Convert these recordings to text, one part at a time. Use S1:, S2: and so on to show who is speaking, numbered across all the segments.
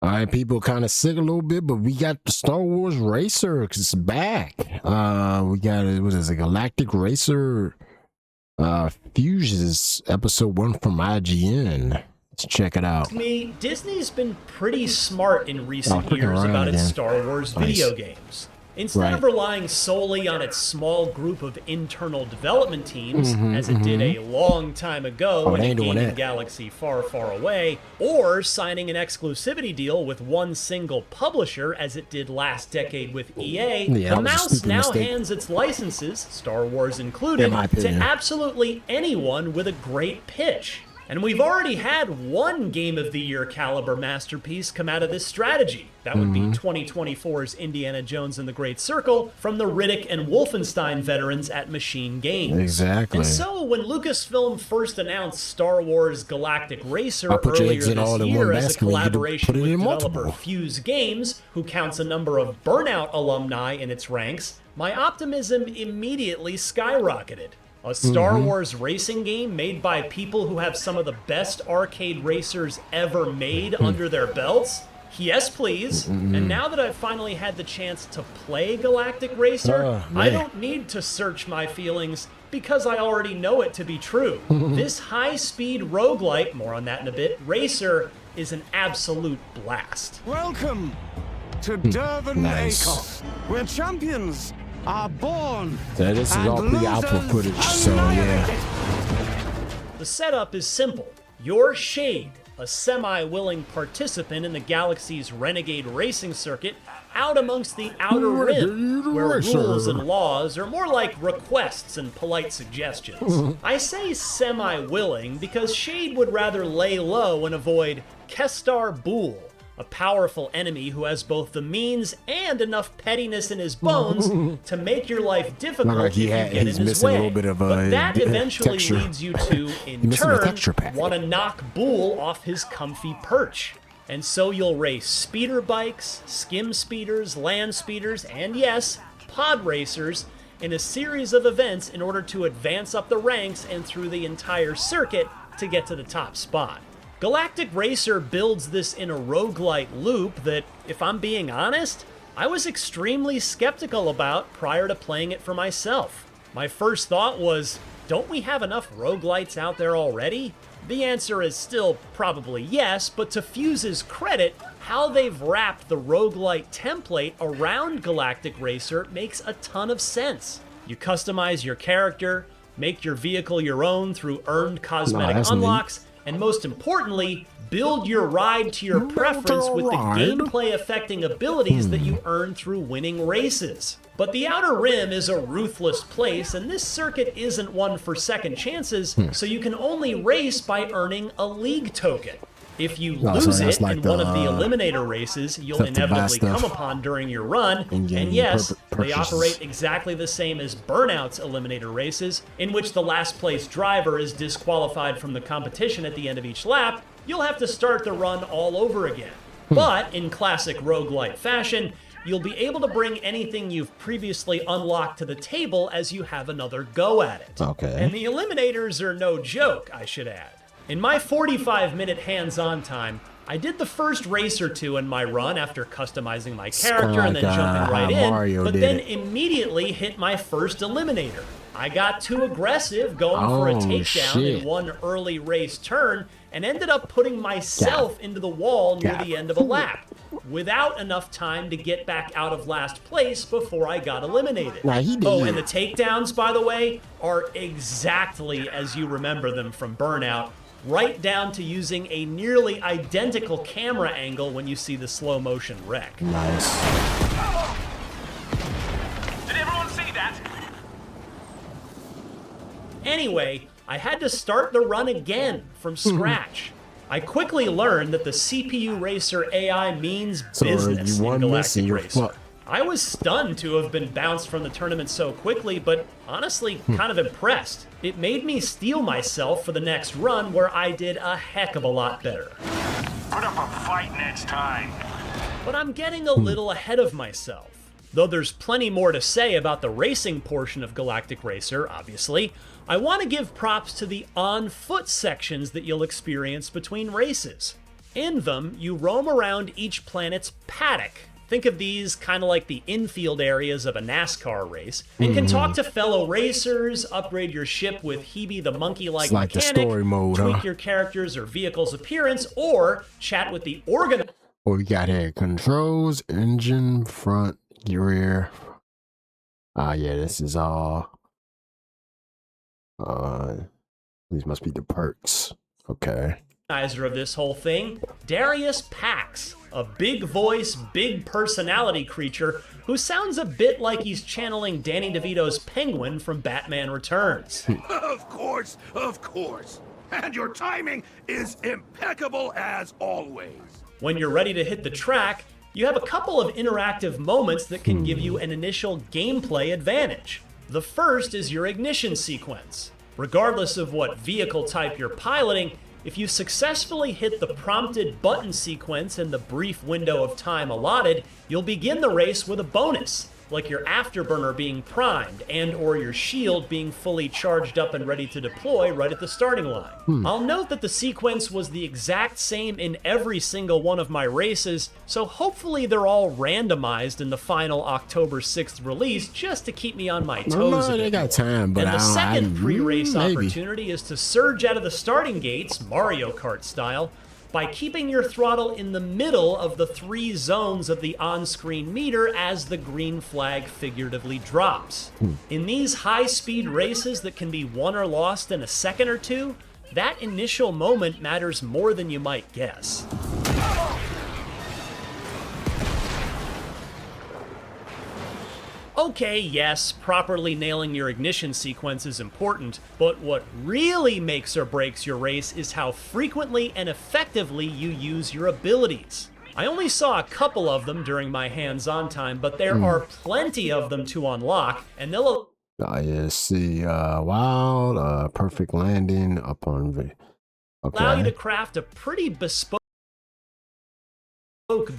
S1: All right, people kind of sick a little bit, but we got the Star Wars Racer. It's back. We got what is it? Galactic Racer Fusions episode 1 from IGN. Let's check it out.
S2: Disney's been pretty smart in recent years about its Star Wars video games. Instead of relying solely on its small group of internal development teams, as it did a long time ago in a gaming galaxy far, far away, or signing an exclusivity deal with one single publisher, as it did last decade with EA, the mouse now hands its licenses, Star Wars included, to absolutely anyone with a great pitch. And we've already had one Game of the Year caliber masterpiece come out of this strategy. That would be 2024's Indiana Jones and the Great Circle from the Riddick and Wolfenstein veterans at Machine Games.
S1: Exactly.
S2: And so when Lucasfilm first announced Star Wars Galactic Racer earlier this year as a collaboration with developer Fuse Games, who counts a number of Burnout alumni in its ranks, my optimism immediately skyrocketed. A Star Wars racing game made by people who have some of the best arcade racers ever made under their belts? Yes, please. And now that I've finally had the chance to play Galactic Racer, I don't need to search my feelings because I already know it to be true. This high-speed roguelite, more on that in a bit, racer is an absolute blast.
S3: Welcome to Durban Acoff, where champions are born.
S1: So this is all pre-alpha footage, so yeah.
S2: The setup is simple. You're Shade, a semi-willing participant in the galaxy's renegade racing circuit, out amongst the Outer Rim, where rules and laws are more like requests and polite suggestions. I say semi-willing because Shade would rather lay low and avoid Kestar Bool, a powerful enemy who has both the means and enough pettiness in his bones to make your life difficult if you get in his way. But that eventually leads you to, in turn, want to knock Bool off his comfy perch. And so you'll race speeder bikes, skim speeders, land speeders, and yes, pod racers in a series of events in order to advance up the ranks and through the entire circuit to get to the top spot. Galactic Racer builds this in a roguelite loop that, if I'm being honest, I was extremely skeptical about prior to playing it for myself. My first thought was, don't we have enough roguelites out there already? The answer is still probably yes, but to Fuse's credit, how they've wrapped the roguelite template around Galactic Racer makes a ton of sense. You customize your character, make your vehicle your own through earned cosmetic unlocks, and most importantly, build your ride to your preference with the gameplay-affecting abilities that you earn through winning races. But the Outer Rim is a ruthless place, and this circuit isn't one for second chances, so you can only race by earning a League token. If you lose it in one of the Eliminator races you'll inevitably come upon during your run, and yes, they operate exactly the same as Burnout's Eliminator races, in which the last place driver is disqualified from the competition at the end of each lap, you'll have to start the run all over again. But in classic roguelite fashion, you'll be able to bring anything you've previously unlocked to the table as you have another go at it. And the Eliminators are no joke, I should add. In my 45-minute hands-on time, I did the first race or two in my run after customizing my character and then jumping right in, but then immediately hit my first Eliminator. I got too aggressive going for a takedown in one early race turn and ended up putting myself into the wall near the end of a lap, without enough time to get back out of last place before I got eliminated. Oh, and the takedowns, by the way, are exactly as you remember them from Burnout, right down to using a nearly identical camera angle when you see the slow motion wreck.
S1: Nice.
S2: Did everyone see that? Anyway, I had to start the run again from scratch. I quickly learned that the CPU Racer AI means business in Galactic Racer. I was stunned to have been bounced from the tournament so quickly, but honestly kind of impressed. It made me steel myself for the next run where I did a heck of a lot better.
S4: Put up a fight next time.
S2: But I'm getting a little ahead of myself. Though there's plenty more to say about the racing portion of Galactic Racer, obviously, I want to give props to the on-foot sections that you'll experience between races. In them, you roam around each planet's paddock. Think of these kind of like the infield areas of a NASCAR race, and can talk to fellow racers, upgrade your ship with Hebe the monkey-like
S1: like the
S2: mechanic,
S1: story mode,
S2: tweak
S1: huh?
S2: your character's or vehicle's appearance, or chat with the organizer.
S1: What we got here? Controls, engine, front, rear. Yeah, this is all. These must be the perks. Okay.
S2: Of this whole thing, Darius Pax, a big voice, big personality creature who sounds a bit like he's channeling Danny DeVito's Penguin from Batman Returns.
S4: Of course, of course. And your timing is impeccable as always.
S2: When you're ready to hit the track, you have a couple of interactive moments that can give you an initial gameplay advantage. The first is your ignition sequence. Regardless of what vehicle type you're piloting, if you successfully hit the prompted button sequence in the brief window of time allotted, you'll begin the race with a bonus, like your afterburner being primed and or your shield being fully charged up and ready to deploy right at the starting line. I'll note that the sequence was the exact same in every single one of my races, so hopefully they're all randomized in the final October 6th release just to keep me on my toes.
S1: No, they got time, but
S2: and the second pre-race
S1: maybe.
S2: opportunity is to surge out of the starting gates, Mario Kart style, by keeping your throttle in the middle of the 3 zones of the on-screen meter as the green flag figuratively drops. In these high-speed races that can be won or lost in a second or two, that initial moment matters more than you might guess. Okay, yes, properly nailing your ignition sequence is important, but what really makes or breaks your race is how frequently and effectively you use your abilities. I only saw a couple of them during my hands-on time, but there are plenty of them to unlock, and they'll
S1: wild, perfect landing up on
S2: allow you to craft a pretty bespoke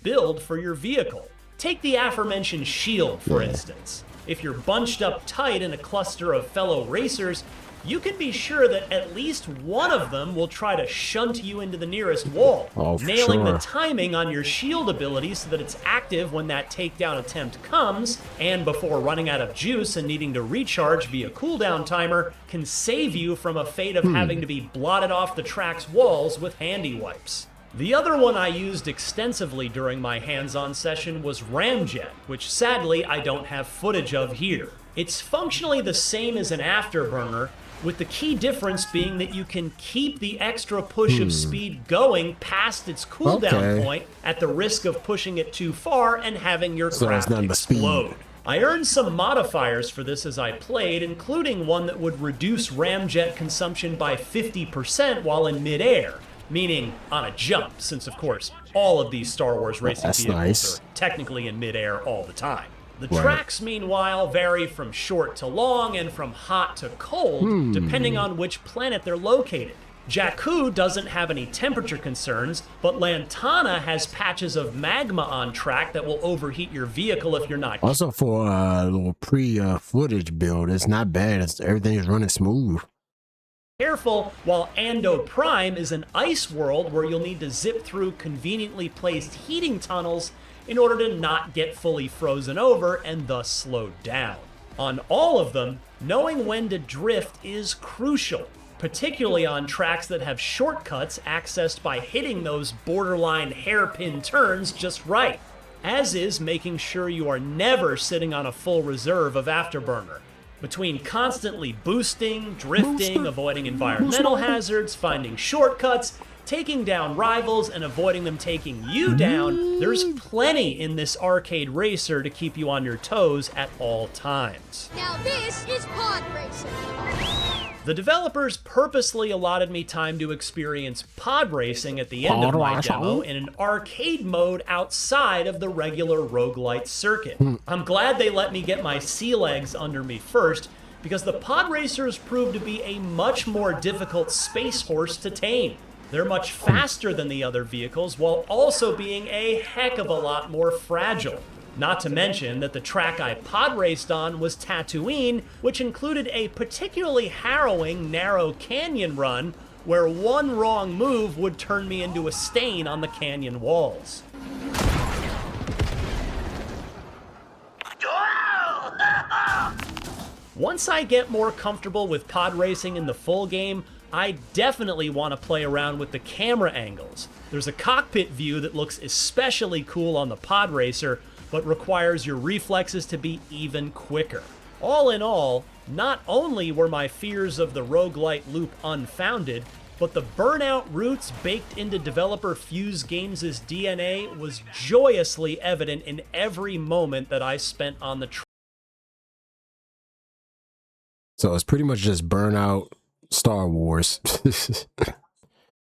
S2: build for your vehicle. Take the aforementioned shield, for instance. If you're bunched up tight in a cluster of fellow racers, you can be sure that at least one of them will try to shunt you into the nearest wall, nailing the timing on your shield ability so that it's active when that takedown attempt comes, and before running out of juice and needing to recharge via cooldown timer, can save you from a fate of having to be blotted off the track's walls with handy wipes. The other one I used extensively during my hands-on session was Ramjet, which sadly I don't have footage of here. It's functionally the same as an afterburner, with the key difference being that you can keep the extra push of speed going past its cooldown point at the risk of pushing it too far and having your craft explode. I earned some modifiers for this as I played, including one that would reduce Ramjet consumption by 50% while in midair. Meaning on a jump, since of course all of these Star Wars racing vehicles are technically in midair all the time. The tracks, meanwhile, vary from short to long and from hot to cold, depending on which planet they're located. Jakku doesn't have any temperature concerns, but Lantana has patches of magma on track that will overheat your vehicle if you're not.
S1: Also, for a little pre-footage build, it's not bad. Everything is running smooth.
S2: Careful, while Ando Prime is an ice world where you'll need to zip through conveniently placed heating tunnels in order to not get fully frozen over and thus slowed down. On all of them, knowing when to drift is crucial, particularly on tracks that have shortcuts accessed by hitting those borderline hairpin turns just right, as is making sure you are never sitting on a full reserve of afterburner. Between constantly boosting, drifting, avoiding environmental hazards, finding shortcuts, taking down rivals, and avoiding them taking you down, there's plenty in this arcade racer to keep you on your toes at all times.
S5: Now this is pod racing.
S2: The developers purposely allotted me time to experience pod racing at the end of my demo in an arcade mode outside of the regular roguelite circuit. I'm glad they let me get my sea legs under me first, because the pod racers proved to be a much more difficult space horse to tame. They're much faster than the other vehicles while also being a heck of a lot more fragile. Not to mention that the track I pod raced on was Tatooine, which included a particularly harrowing narrow canyon run where one wrong move would turn me into a stain on the canyon walls. Once I get more comfortable with pod racing in the full game, I definitely want to play around with the camera angles. There's a cockpit view that looks especially cool on the pod racer, but requires your reflexes to be even quicker. All in all, not only were my fears of the roguelite loop unfounded, but the burnout roots baked into developer Fuse Games' DNA was joyously evident in every moment that I spent on the
S1: So it's pretty much just Burnout Star Wars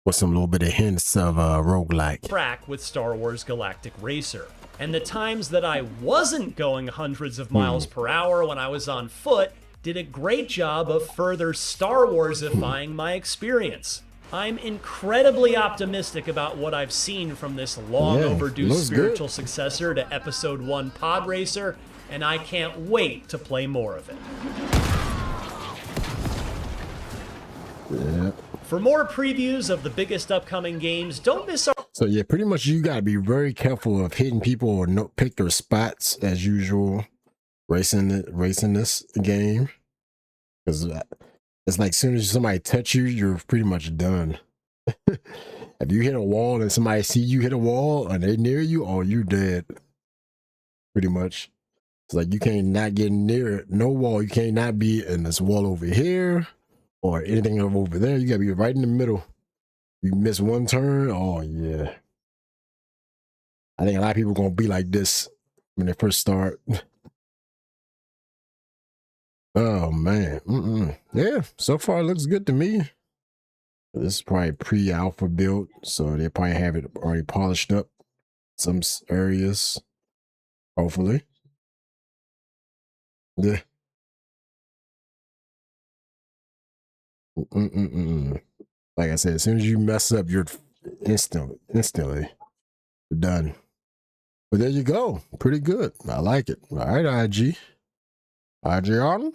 S1: with some little bit of hints of roguelike.
S2: track with Star Wars Galactic Racer. And the times that I wasn't going hundreds of miles per hour when I was on foot did a great job of further Star Wars-ifying my experience. I'm incredibly optimistic about what I've seen from this long overdue spiritual successor to Episode 1 Pod Racer, and I can't wait to play more of it.
S1: Yeah.
S2: For more previews of the biggest upcoming games, don't miss our...
S1: So yeah, pretty much you gotta be very careful of hitting people or pick their spots as usual. Racing this game, because it's like as soon as somebody touch you, you're pretty much done. If you hit a wall and somebody see you hit a wall and they near you, oh, you're dead. Pretty much. It's like you can't not get near no wall. You can't not be in this wall over here or anything over there. You gotta be right in the middle. You miss one turn, oh yeah. I think a lot of people gonna be like this when they first start. Oh man, yeah. So far, it looks good to me. This is probably pre-alpha build, so they probably have it already polished up. Some areas, hopefully. Yeah. Like I said, as soon as you mess up, you're instantly done. But there you go. Pretty good. I like it. All right, IG on.